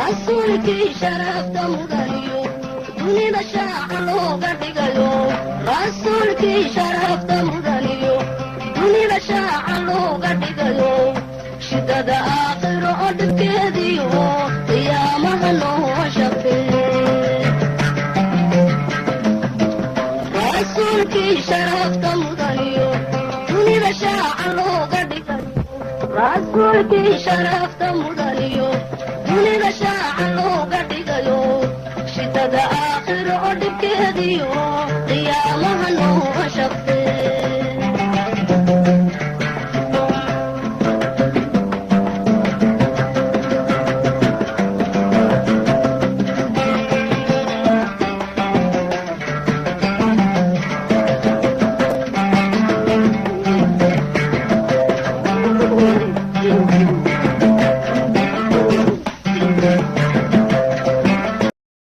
rasuulkii sharafta mudaniyo dunida shaaca looga dhigayo rasuulkii sharafta mudaniyo dunida shaaca looga dhigayo shidada aakhiro oo dhibkeediyo qiyaamaha loo shafeeye rasuulkii sharafta mudaniyo dunida shaaca looga dhigayo rasuulkii sharafta mudaniyo